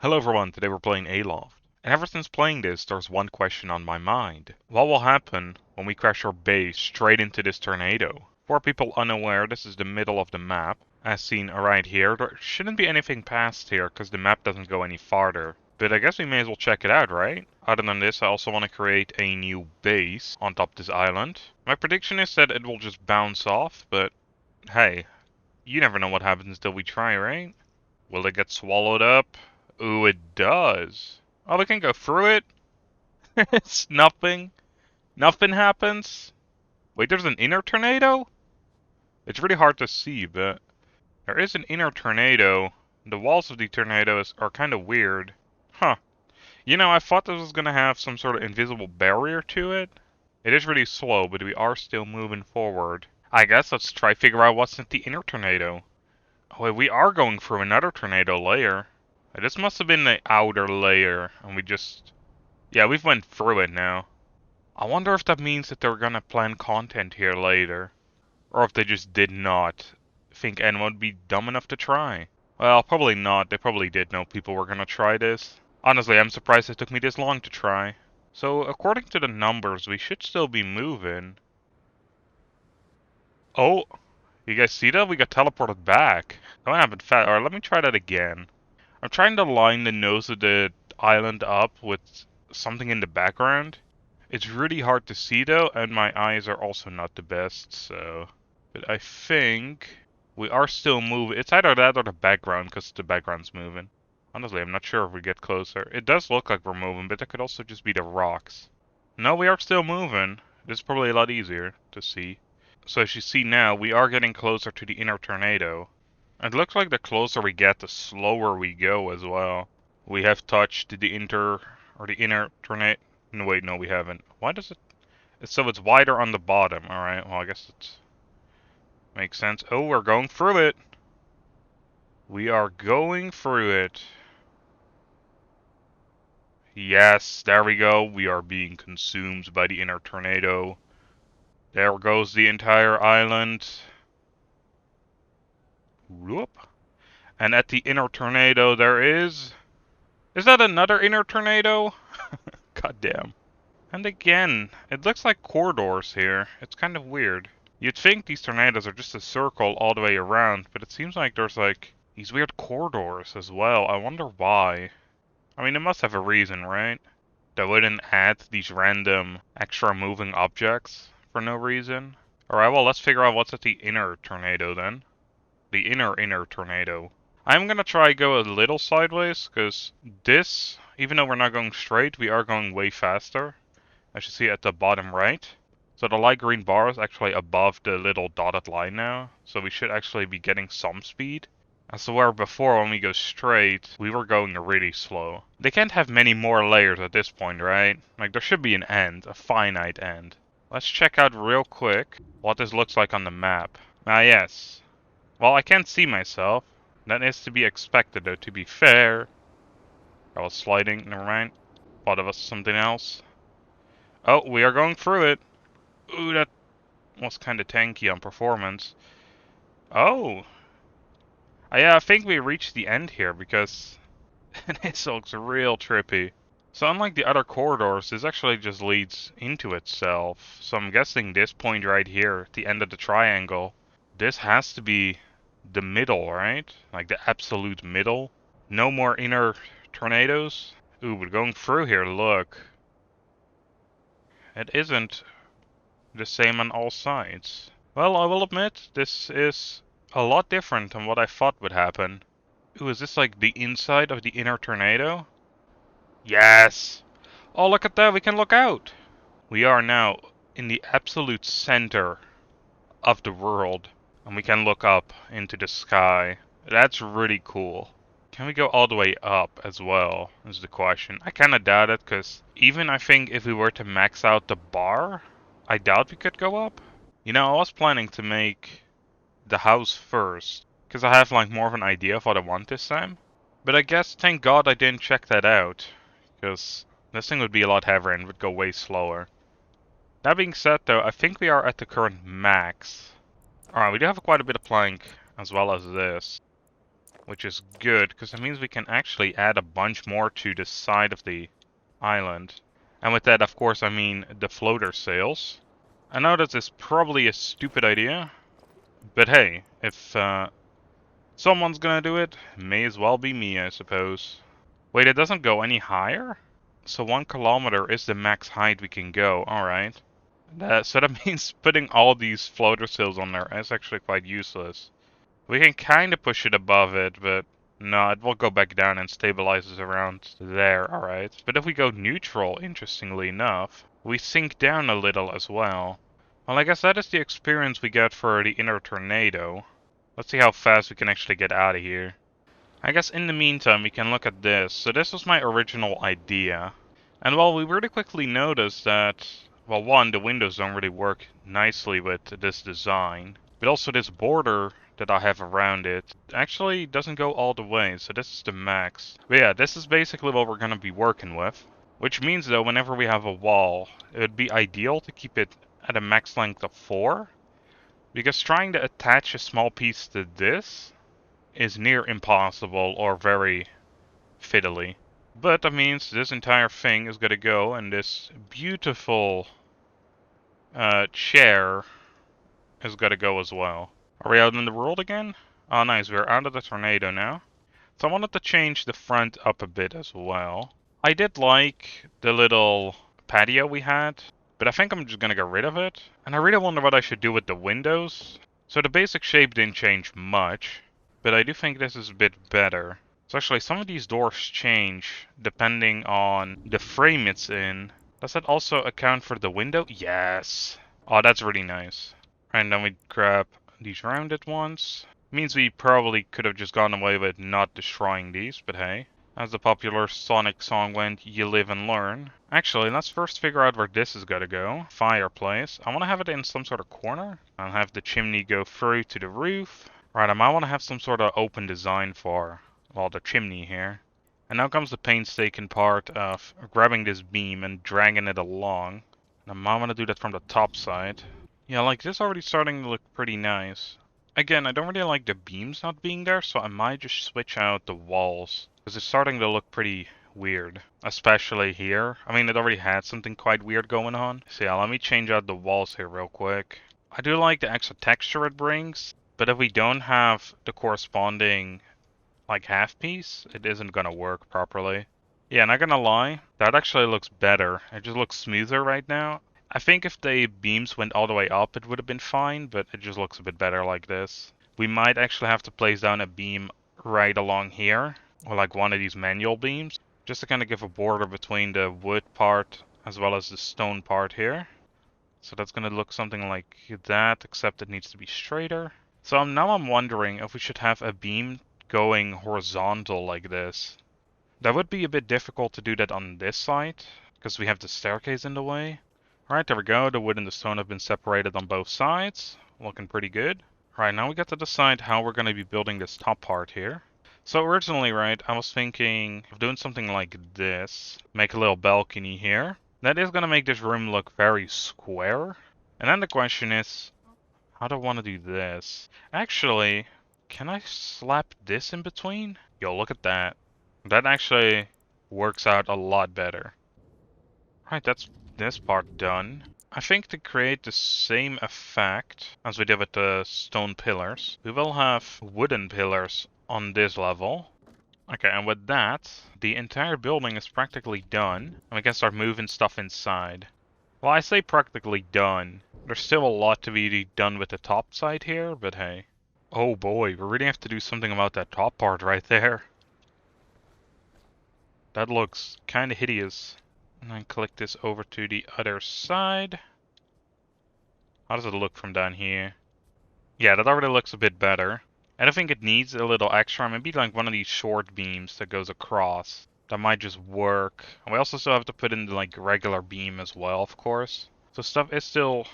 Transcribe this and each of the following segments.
Hello everyone, today we're playing Aloft. And ever since playing this, there's one question on my mind. What will happen when we crash our base straight into this tornado? For people unaware, this is the middle of the map. As seen right here, there shouldn't be anything past here because the map doesn't go any farther. But I guess we may as well check it out, right? Other than this, I also want to create a new base on top of this island. My prediction is that it will just bounce off, but hey, you never know what happens until we try, right? Will it get swallowed up? Ooh, it does. Oh, we can go through it. It's nothing. Nothing happens. Wait, there's an inner tornado? It's really hard to see, but there is an inner tornado. The walls of the tornadoes are kind of weird. Huh. You know, I thought this was going to have some sort of invisible barrier to it. It is really slow, but we are still moving forward. I guess let's try figure out what's in the inner tornado. Oh, wait, we are going through another tornado layer. This must have been the outer layer, and we just... Yeah, we've went through it now. I wonder if that means that they're gonna plan content here later. Or if they just did not think anyone would be dumb enough to try. Well, probably not. They probably did know people were gonna try this. Honestly, I'm surprised it took me this long to try. So, according to the numbers, we should still be moving. Oh, you guys see that? We got teleported back. That happened fast. Alright, let me try that again. I'm trying to line the nose of the island up with something in the background. It's really hard to see though, and my eyes are also not the best, so... But I think we are still moving. It's either that or the background, because the background's moving. Honestly, I'm not sure if we get closer. It does look like we're moving, but that could also just be the rocks. No, we are still moving. This is probably a lot easier to see. So as you see now, we are getting closer to the inner tornado. It looks like the closer we get, the slower we go as well. We have touched the inner tornado. No, wait, no, we haven't. Why does it? So it's wider on the bottom. All right. Well, I guess it makes sense. Oh, we're going through it. We are going through it. Yes, there we go. We are being consumed by the inner tornado. There goes the entire island. Whoop. And at the inner tornado there is... Is that another inner tornado? God damn. And again, it looks like corridors here. It's kind of weird. You'd think these tornadoes are just a circle all the way around, but it seems like there's like these weird corridors as well. I wonder why. I mean, it must have a reason, right? They wouldn't add these random extra moving objects for no reason. Alright, well, let's figure out what's at the inner tornado then. The inner tornado. I'm gonna try go a little sideways, because this, even though we're not going straight, we are going way faster. As you see at the bottom right. So the light green bar is actually above the little dotted line now. So we should actually be getting some speed. As to where before, when we go straight, we were going really slow. They can't have many more layers at this point, right? Like, there should be an end, a finite end. Let's check out real quick what this looks like on the map. Ah, yes. Well, I can't see myself. That is to be expected, though, to be fair. I was sliding, never mind. Thought it was something else. Oh, we are going through it. Ooh, that was kind of tanky on performance. Oh. Yeah, I think we reached the end here, because this looks real trippy. So unlike the other corridors, this actually just leads into itself. So I'm guessing this point right here, the end of the triangle, this has to be the middle, right? Like the absolute middle. No more inner tornadoes. Ooh, we're going through here, look. It isn't the same on all sides. Well, I will admit, this is a lot different than what I thought would happen. Ooh, is this like the inside of the inner tornado? Yes! Oh, look at that, we can look out! We are now in the absolute center of the world. And we can look up into the sky. That's really cool. Can we go all the way up as well, is the question. I kinda doubt it, because even I think if we were to max out the bar, I doubt we could go up. You know, I was planning to make the house first, because I have like more of an idea of what I want this time. But I guess, thank God I didn't check that out, because this thing would be a lot heavier and would go way slower. That being said though, I think we are at the current max. Alright, we do have quite a bit of plank as well as this. which is good, because it means we can actually add a bunch more to the side of the island. And with that, of course, I mean the floater sails. I know that is probably a stupid idea, but hey, if someone's gonna do it, may as well be me, I suppose. Wait, it doesn't go any higher? So 1 kilometer is the max height we can go, alright. So that means putting all these floater sails on there is actually quite useless. We can kind of push it above it, but no, it will go back down and stabilizes around there, alright. But if we go neutral, interestingly enough, we sink down a little as well. Well, I guess that is the experience we get for the inner tornado. Let's see how fast we can actually get out of here. I guess in the meantime, we can look at this. So this was my original idea. And well, we really quickly noticed that, well, one, the windows don't really work nicely with this design. But also this border that I have around it actually doesn't go all the way, so this is the max. But yeah, this is basically what we're gonna be working with. Which means though, whenever we have a wall, it would be ideal to keep it at a max length of 4. Because trying to attach a small piece to this is near impossible or very fiddly. But that means this entire thing is gonna go, and this beautiful chair is gonna go as well. Are we out in the world again? Oh nice, we're out of the tornado now. So I wanted to change the front up a bit as well. I did like the little patio we had, but I think I'm just gonna get rid of it. And I really wonder what I should do with the windows. So the basic shape didn't change much, but I do think this is a bit better. So actually, some of these doors change depending on the frame it's in. Does that also account for the window? Yes! Oh, that's really nice. And then we grab these rounded ones. Means we probably could have just gone away with not destroying these, but hey. As the popular Sonic song went, you live and learn. Actually, let's first figure out where this is gonna go. Fireplace. I want to have it in some sort of corner. I'll have the chimney go through to the roof. Right, I might want to have some sort of open design for, well, the chimney here. And now comes the painstaking part of grabbing this beam and dragging it along. And I might want to do that from the top side. Yeah, like this already starting to look pretty nice. Again, I don't really like the beams not being there, so I might just switch out the walls. Because it's starting to look pretty weird. Especially here. I mean, it already had something quite weird going on. So yeah, let me change out the walls here real quick. I do like the extra texture it brings. But if we don't have the corresponding, like, half piece, it isn't gonna work properly. Yeah, not gonna lie, that actually looks better. It just looks smoother right now. I think if the beams went all the way up, it would have been fine, but it just looks a bit better like this. We might actually have to place down a beam right along here, or like one of these manual beams, just to kind of give a border between the wood part as well as the stone part here. So that's gonna look something like that, except it needs to be straighter. So now I'm wondering if we should have a beam going horizontal like this. That would be a bit difficult to do that on this side, because we have the staircase in the way. Alright, there we go. The wood and the stone have been separated on both sides. Looking pretty good. Right, now we get to decide how we're going to be building this top part here. So originally, right, I was thinking of doing something like this. Make a little balcony here. That is going to make this room look very square. And then the question is, how do I want to do this? Actually, can I slap this in between? Yo, look at that. That actually works out a lot better. Right, that's this part done. I think to create the same effect as we did with the stone pillars, we will have wooden pillars on this level. Okay, and with that, the entire building is practically done, and we can start moving stuff inside. Well, I say practically done. There's still a lot to be done with the top side here, but hey. Oh boy, we really have to do something about that top part right there. That looks kind of hideous. And then click this over to the other side. How does it look from down here? Yeah, that already looks a bit better. And I think it needs a little extra, maybe like one of these short beams that goes across. That might just work. And we also still have to put in the like regular beam as well, of course. So stuff is still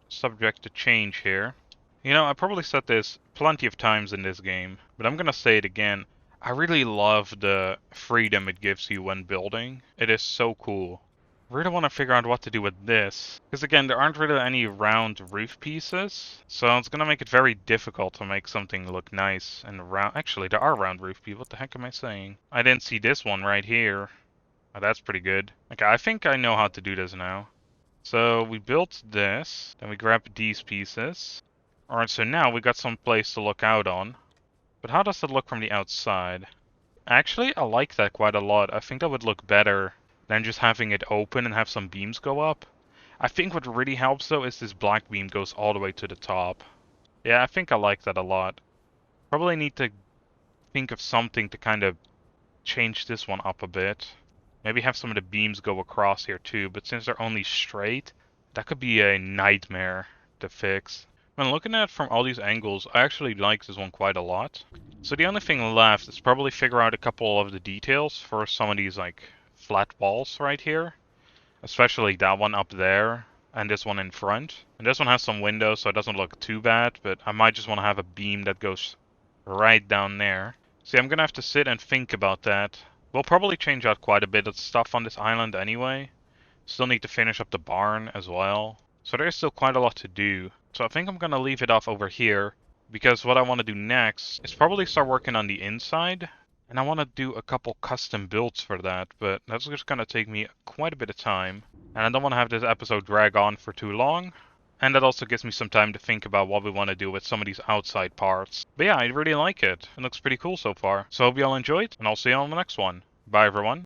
subject to change here. You know, I probably said this plenty of times in this game, but I'm gonna say it again. I really love the freedom it gives you when building. It is so cool. Really want to figure out what to do with this. Because again, there aren't really any round roof pieces. So it's going to make it very difficult to make something look nice and round. Actually, there are round roof pieces. What the heck am I saying? I didn't see this one right here. Oh, that's pretty good. Okay, I think I know how to do this now. So we built this. Then we grabbed these pieces. Alright, so now we got some place to look out on. But how does it look from the outside? Actually, I like that quite a lot. I think that would look better than just having it open and have some beams go up. I think what really helps though is this black beam goes all the way to the top. Yeah, I think I like that a lot. Probably need to think of something to kind of change this one up a bit. Maybe have some of the beams go across here too, but since they're only straight, that could be a nightmare to fix. When looking at it from all these angles, I actually like this one quite a lot. So the only thing left is probably figure out a couple of the details for some of these like flat walls right here. Especially that one up there and this one in front. And this one has some windows so it doesn't look too bad, but I might just want to have a beam that goes right down there. See, I'm gonna have to sit and think about that. We'll probably change out quite a bit of stuff on this island anyway. Still need to finish up the barn as well. So there's still quite a lot to do. So I think I'm gonna leave it off over here, because what I want to do next is probably start working on the inside. And I want to do a couple custom builds for that, but that's just gonna take me quite a bit of time. And I don't want to have this episode drag on for too long. And that also gives me some time to think about what we want to do with some of these outside parts. But yeah, I really like it. It looks pretty cool so far. So I hope you all enjoyed, and I'll see you on the next one. Bye everyone.